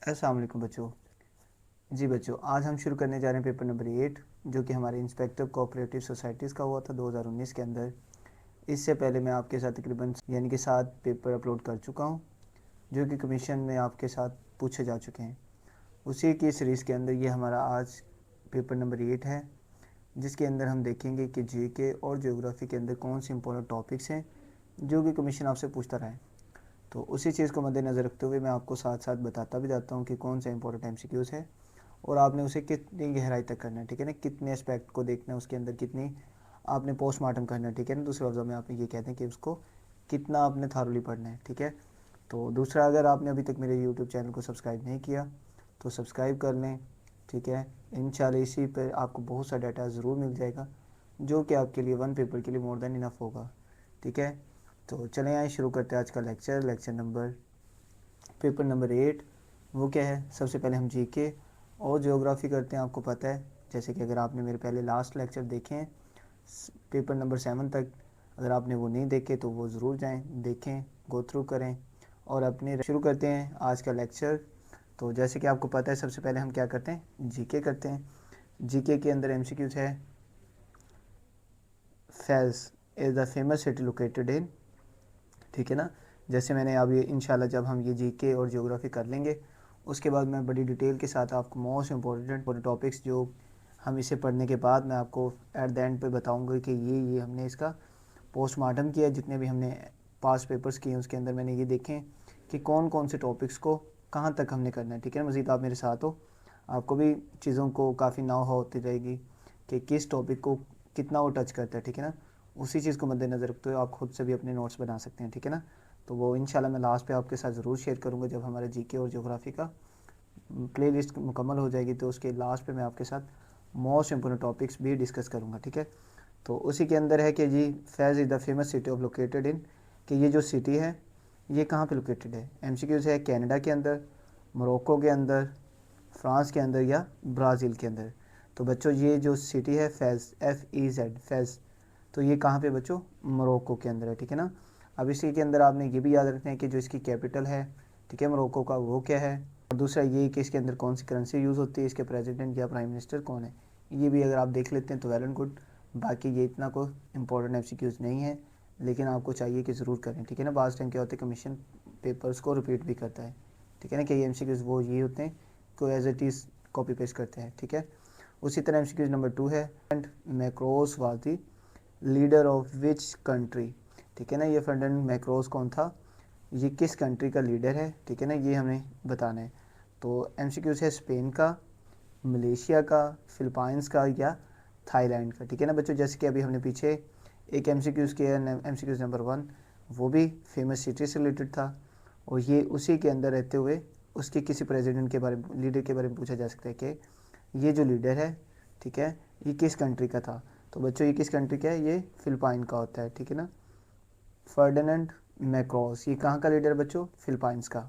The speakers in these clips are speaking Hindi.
अस्सलाम वालेकुम बच्चों। जी बच्चों, आज हम शुरू करने जा रहे हैं पेपर नंबर 8, जो कि हमारे इंस्पेक्टर कोऑपरेटिव सोसाइटीज़ का हुआ था 2019 के अंदर। इससे पहले मैं आपके साथ तकरीबन 7 पेपर अपलोड कर चुका हूं, जो कि कमीशन में आपके साथ पूछे जा चुके हैं। उसी की सीरीज़ के अंदर ये हमारा आज पेपर नंबर 8 है, जिसके अंदर हम देखेंगे कि जीके और ज्योग्राफी के अंदर कौन से इंपॉर्टेंट टॉपिक्स हैं जो कि कमीशन आपसे पूछता रहा है। तो उसी चीज़ को मद्देनज़र रखते हुए मैं आपको साथ साथ बताता भी जाता हूँ कि कौन सा इंपॉर्टेंट एमसीक्यूज़ है और आपने उसे कितनी गहराई तक करना है, ठीक है ना, कितने एस्पेक्ट को देखना है, उसके अंदर कितनी आपने पोस्टमार्टम करना है, ठीक है ना। दूसरे लफ्ज़ों में आप ये कहते हैं कि उसको कितना आपने थारोली पढ़ना है, ठीक है। तो दूसरा, अगर आपने अभी तक मेरे यूट्यूब चैनल को सब्सक्राइब नहीं किया तो सब्सक्राइब कर लें, ठीक है। इंशाल्लाह इसी पर आपको बहुत सा डाटा ज़रूर मिल जाएगा, जो कि आपके लिए वन पेपर के लिए मोर देन इनफ होगा, ठीक है। तो चलें आए शुरू करते हैं आज का लेक्चर नंबर पेपर नंबर 8। वो क्या है, सबसे पहले हम जीके और ज्योग्राफी करते हैं। आपको पता है, जैसे कि अगर आपने मेरे पहले लास्ट लेक्चर देखे हैं पेपर नंबर 7 तक, अगर आपने वो नहीं देखे तो वो ज़रूर जाएं, देखें, गो थ्रू करें और अपने शुरू करते हैं आज का लेक्चर। तो जैसे कि आपको पता है, सबसे पहले हम क्या करते हैं, जीके करते हैं। जीके के अंदर एमसीक्यूज है, Fez is the famous city located in, ठीक है ना। जैसे मैंने अब ये इंशाल्लाह जब हम ये जीके और ज्योग्राफी कर लेंगे, उसके बाद मैं बड़ी डिटेल के साथ आपको मोस्ट इम्पोर्टेंट टॉपिक्स जो हम इसे पढ़ने के बाद मैं आपको एट द एंड पे बताऊंगा कि ये हमने इसका पोस्टमार्टम किया। जितने भी हमने पास पेपर्स किए उसके अंदर मैंने ये देखें कि कौन कौन से टॉपिक्स को कहाँ तक हमने करना है, ठीक है ना। मज़ीद आप मेरे साथ हो, आपको भी चीज़ों को काफ़ी नाव होती रहेगी कि किस टॉपिक को कितना वो टच करता है, ठीक है ना। उसी चीज़ को मद्देनज़र रखते हुए आप खुद से भी अपने नोट्स बना सकते हैं, ठीक है ना। तो वो इंशाल्लाह मैं लास्ट पे आपके साथ ज़रूर शेयर करूँगा जब हमारे जीके और ज्योग्राफी का प्लेलिस्ट मुकम्मल हो जाएगी, तो उसके लास्ट पे मैं आपके साथ मोस्ट इंपोर्टेंट टॉपिक्स भी डिस्कस करूँगा, ठीक है। तो उसी के अंदर है कि जी Fez is the famous city of located in, कि ये जो सिटी है ये कहाँ पे लोकेटेड है। एमसीक्यूज़ है कनाडा के अंदर, मोरक्को के अंदर, फ्रांस के अंदर या ब्राज़ील के अंदर। तो बच्चों ये जो सिटी है फैज़, FEZ फैज़, तो ये कहाँ पे बच्चों, मोरक्को के अंदर है, ठीक है ना। अब इसी के अंदर आपने ये भी याद रखना है कि जो इसकी कैपिटल है, ठीक है, मोरक्को का, वो क्या है। और दूसरा ये कि इसके अंदर कौन सी करेंसी यूज़ होती है, इसके प्रेसिडेंट या प्राइम मिनिस्टर कौन है। ये भी अगर आप देख लेते हैं तो वेल एंड गुड। बाकी ये इतना कोई इंपॉर्टेंट एमसीक्यूज़ नहीं है, लेकिन आपको चाहिए कि ज़रूर करें, ठीक है ना। बाज़ टाइम क्या होता है, कमीशन पेपर्स को रिपीट भी करता है, ठीक है ना, कि ये एमसीक्यूज़ वो ये होते हैं को as it is copy paste करते हैं, ठीक है। उसी तरह एमसीक्यूज़ नंबर 2 है, macros was the leader of which country, ठीक है ना। ये फर्डिनेंड मैक्रोस कौन था, ये किस कंट्री का लीडर है, ठीक है ना, ये हमें बताना है। तो एमसीक्यूज़ है स्पेन का, मलेशिया का, फिलीपाइंस का या थाईलैंड का, ठीक है ना बच्चों। जैसे कि अभी हमने पीछे एक एमसीक्यूज़ किया, एमसीक्यूज़ नंबर 1, वो भी फेमस सिटी से रिलेटेड था और ये उसी के अंदर रहते हुए उसके किसी प्रेसिडेंट के बारे में, लीडर के बारे में पूछा जा सकता है कि ये जो लीडर है, ठीक है, ये किस कंट्री का था। तो बच्चों ये किस कंट्री का है, ये फिलिपाइन का होता है, ठीक है ना। फर्डिनेंड मैक्रोस, ये कहाँ का लीडर बच्चों, फिलिपाइंस का।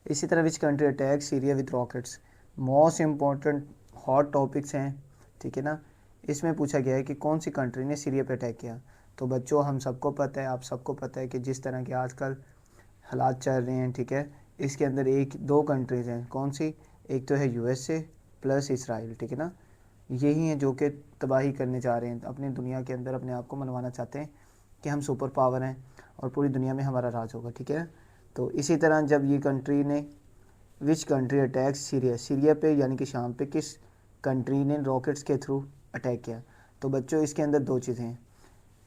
इसी तरह which country attack Syria with rockets, most important hot topics हैं, ठीक है ना। इसमें पूछा गया है कि कौन सी कंट्री ने सीरिया पे अटैक किया। तो बच्चों हम सबको पता है, आप सबको पता है कि जिस तरह के आजकल हालात चल रहे हैं, ठीक है, इसके अंदर एक दो कंट्रीज़ हैं, कौन सी, एक तो है यूएसए प्लस इसराइल, ठीक है ना। यही हैं जो कि तबाही करने जा रहे हैं अपनी दुनिया के अंदर, अपने आप को मनवाना चाहते हैं कि हम सुपर पावर हैं और पूरी दुनिया में हमारा राज होगा, ठीक है। तो इसी तरह जब ये कंट्री ने, which country attack Syria, Syria पे यानी कि शाम पे किस कंट्री ने रॉकेट्स के थ्रू अटैक किया। तो बच्चों इसके अंदर दो चीज़ें हैं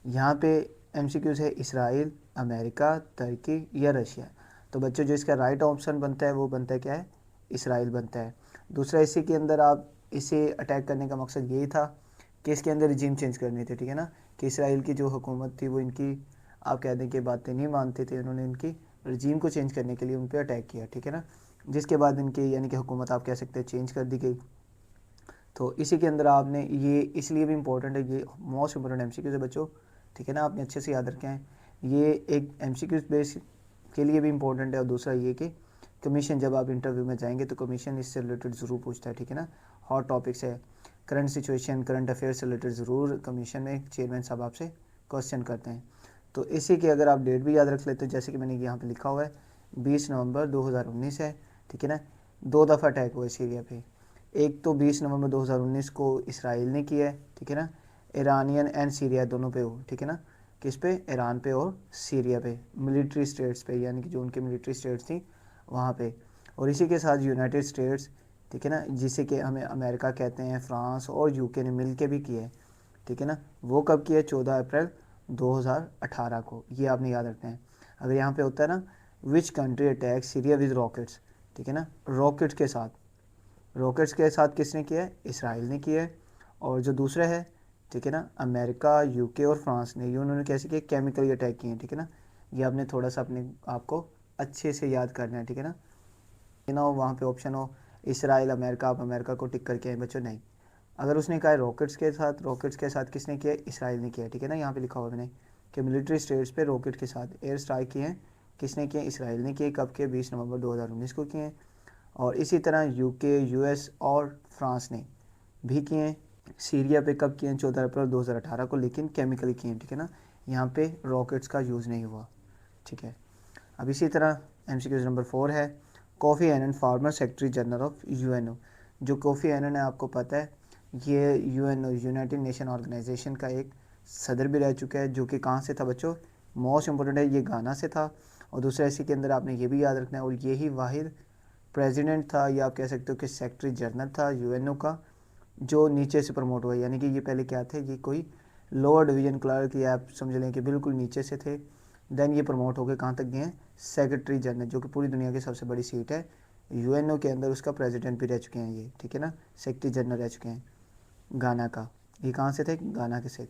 यहाँ पे, एमसीक्यूज़ है इसराइल, अमेरिका, तुर्की या रशिया। तो बच्चों जो इसका राइट ऑप्शन बनता है वो बनता है क्या है, इसराइल बनता है। दूसरा, इसी के अंदर आप इसे अटैक करने का मकसद यही था कि इसके अंदर रिजीम चेंज करनी थी, ठीक है ना, कि इसराइल की जो हुकूमत थी वो इनकी, आप कह दें कि बातें नहीं मानते थे, उन्होंने इनकी रिजीम को चेंज करने के लिए उन पर अटैक किया, ठीक है ना। जिसके बाद इनकी यानी कि हुकूमत आप कह सकते हैं चेंज कर दी गई। तो इसी के अंदर आपने ये इसलिए भी इम्पोर्टेंट है, ये मोस्ट इम्पोर्टेंट एमसीक्यूज़ है बच्चों, ठीक है ना, आपने अच्छे से याद रखें हैं। ये एक एमसीक्यूज़ बेस के लिए भी इम्पोर्टेंट है और दूसरा ये कि कमीशन जब आप इंटरव्यू में जाएंगे तो कमीशन इससे रिलेटेड ज़रूर पूछता है, ठीक है ना। हॉट टॉपिक्स है, करंट सिचुएशन, करंट अफेयर से रिलेटेड ज़रूर कमीशन में चेयरमैन साहब आपसे क्वेश्चन करते हैं। तो इसी के अगर आप डेट भी याद रख लेते हैं, जैसे कि मैंने यहाँ पर लिखा हुआ है 20 नवंबर 2019 है, ठीक है ना। 2 दफ़ा अटैक हुआ सीरिया पे, एक तो 20 नवंबर 2019 को इसराइल ने किया है, ठीक है ना, ईरानियन एंड सीरिया दोनों पे हो, ठीक है ना, किस पे, ईरान पे और सीरिया पे, मिलिट्री स्टेट्स पे, यानी कि जो उनके मिलिट्री स्टेट्स थी वहाँ पे। और इसी के साथ यूनाइटेड स्टेट्स, ठीक है ना, जिसे कि हमें अमेरिका कहते हैं, फ्रांस और यूके ने मिल के भी किया है, ठीक है ना, वो कब किया, 14 अप्रैल 2018 को, ये आपने याद रखना है। अगर यहाँ पे होता है ना, which country attack Syria with rockets, ठीक है ना, रॉकेट्स के साथ, रॉकेट्स के साथ किसने किया है, इसराइल ने किया है। और जो दूसरा है, ठीक है ना, अमेरिका, यूके और फ्रांस ने, ये उन्होंने कैसे किया, केमिकली अटैक किए हैं, ठीक है ना। ये आपने थोड़ा सा अपने आपको अच्छे से याद करना है, ठीक है ना हो वहाँ पे ऑप्शन हो इसराइल अमेरिका, आप अमेरिका को टिक करके आए बच्चों, नहीं। अगर उसने कहा है रॉकेट्स के साथ, रॉकेट्स के साथ किसने किया, इसराइल ने किया, ठीक है ना। यहाँ पे लिखा हुआ मैंने कि मिलिट्री स्टेट्स पे रॉकेट के साथ एयर स्ट्राइक किए हैं, किसने किए, इसराइल ने किए, कब के, 20 नवंबर 2019 को किए हैं। और इसी तरह यूके, यूएस और फ्रांस ने भी किए हैं, सीरिया पे कब किए हैं, 14 अप्रैल 2018 को, लेकिन केमिकली किए हैं, ठीक है ना, यहाँ पे रॉकेट्स का यूज़ नहीं हुआ, ठीक है। अब इसी तरह MCQ नंबर 4 है, Kofi Annan former secretary general of UNO. जो कोफी एनन है आपको पता है, ये यूएनओ यूनाइटेड नेशन ऑर्गेनाइजेशन का एक सदर भी रह चुका है, जो कि कहाँ से था बच्चों, मोस्ट इंपॉर्टेंट है, ये गाना से था। और दूसरा इसी के अंदर आपने ये भी याद रखना है, और यही वाहिद प्रेसिडेंट था, या आप कह सकते हो कि सेक्रेटरी जनरल था यूएनओ का, जो नीचे से प्रमोट हुआ, यानी कि ये पहले क्या थे, ये कोई लोअर डिवीजन क्लर्क, या आप समझ लें कि बिल्कुल नीचे से थे। देन ये प्रमोट होकर कहाँ तक गए हैं, सेक्रेटरी जनरल, जो कि पूरी दुनिया की सबसे बड़ी सीट है यूएनओ के अंदर, उसका प्रेसिडेंट भी रह चुके हैं ये, ठीक है ना, सेक्रेटरी जनरल रह चुके हैं गाना का। ये कहाँ से थे, गाना के से,